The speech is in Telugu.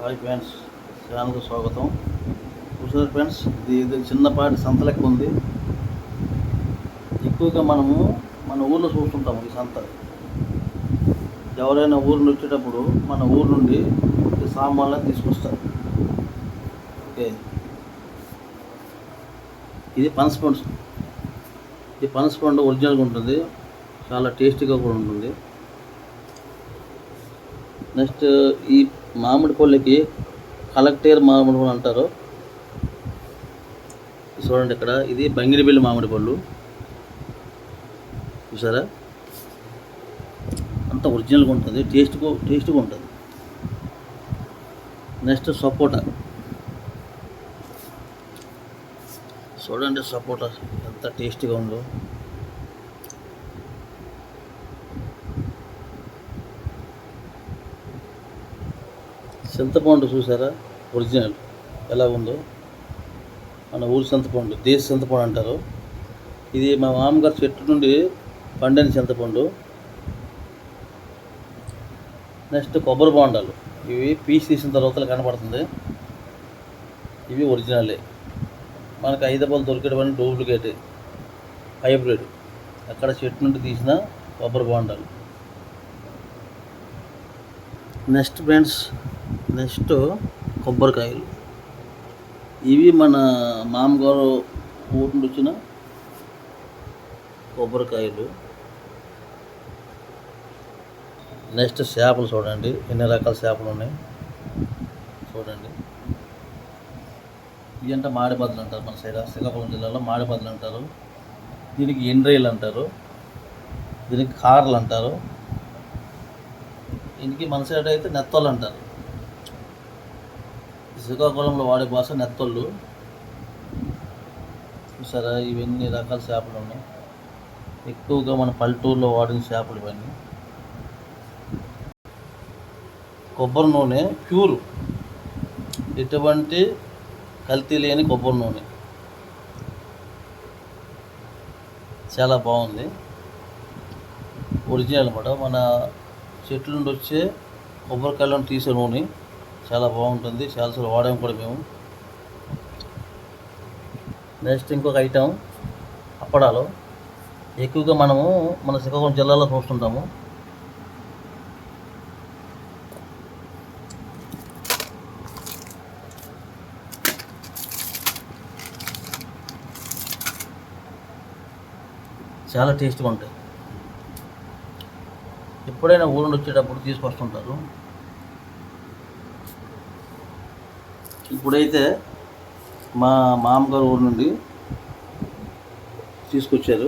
హాయ్ ఫ్రెండ్స్, ఛానల్కి స్వాగతం. చూసారు ఫ్రెండ్స్, ఇది చిన్నపాటి సంత లెక్క ఉంది. ఎక్కువగా మనము మన ఊర్లో చూస్తుంటాము ఈ సంత. ఎవరైనా ఊరు నుండి వచ్చేటప్పుడు మన ఊరు నుండి ఈ సామాన్లను తీసుకొస్తారు. ఓకే, ఇది పనసపండు. ఈ పనసపండు ఒరిజినల్గా ఉంటుంది, చాలా టేస్టీగా కూడా ఉంటుంది. నెక్స్ట్ ఈ మామిడి పళ్ళకి కలెక్టర్ మామిడి పళ్ళు అంటారు. చూడండి ఇక్కడ, ఇది బంగినపల్లి మామిడి పళ్ళు. చూసారా, అంత ఒరిజినల్గా ఉంటుంది, టేస్ట్గా ఉంటుంది. నెక్స్ట్ సపోటా. చూడండి సపోటా ఎంత టేస్టీగా ఉందో. చింతపండు చూసారా, ఒరిజినల్ ఎలా ఉందో. మన ఊరి చింతపండు, దేశ చింతపండు అంటారు. ఇది మా మామగారు చెట్టు నుండి పండిన చింతపండు. నెక్స్ట్ కొబ్బరి బొండాలు, ఇవి పీస్ తీసిన తర్వాత కనపడుతుంది. ఇవి ఒరిజినలే. మనకు 5 రూపాయలు దొరికేటవన్నీ డూప్లికేట్, హైబ్రిడ్. అక్కడ చెట్టు నుండి తీసిన కొబ్బరి బొండాలు. నెక్స్ట్ ఫ్రెండ్స్, నెక్స్ట్ కొబ్బరికాయలు. ఇవి మన మామగారు ఊరి నుండి వచ్చిన కొబ్బరికాయలు. నెక్స్ట్ చేపలు. చూడండి ఎన్ని రకాల చేపలు ఉన్నాయి చూడండి. ఇవి అంటే మాడిబద్దలు అంటారు, మన సైడ్ శ్రీకాకుళం జిల్లాలో మాడిబద్దలు అంటారు. దీనికి ఎండ్రైలు అంటారు, దీనికి కార్లు అంటారు, దీనికి మన సైడ్ అయితే నెత్తోళ్ళు అంటారు. శ్రీకాకుళంలో వాడే భాష నెత్తోళ్ళు. చూసారా, ఇవన్నీ రకాల చేపలు ఉన్నాయి. ఎక్కువగా మన పల్లెటూరులో వాడిన చేపలు ఇవన్నీ. కొబ్బరి నూనె ప్యూర్, ఎటువంటి కల్తీ లేని కొబ్బరి నూనె, చాలా బాగుంది. ఒరిజినల్ అన్నమాట, మన చెట్ల నుండి వచ్చే కొబ్బరికాయలను తీసే నూనె. చాలా బాగుంటుంది, చాలాసార్లు వాడాము కూడా మేము. నెక్స్ట్ ఇంకొక ఐటెం అప్పడాలు. ఎక్కువగా మనము మన శ్రీకాకుళం జిల్లాలో చూస్తుంటాము. చాలా టేస్ట్గా ఉంటాయి. ఎప్పుడైనా ఊరు నుండి వచ్చేటప్పుడు తీసుకొస్తుంటారు. ఇప్పుడైతే మా మామగారు ఊరు నుండి తీసుకొచ్చారు.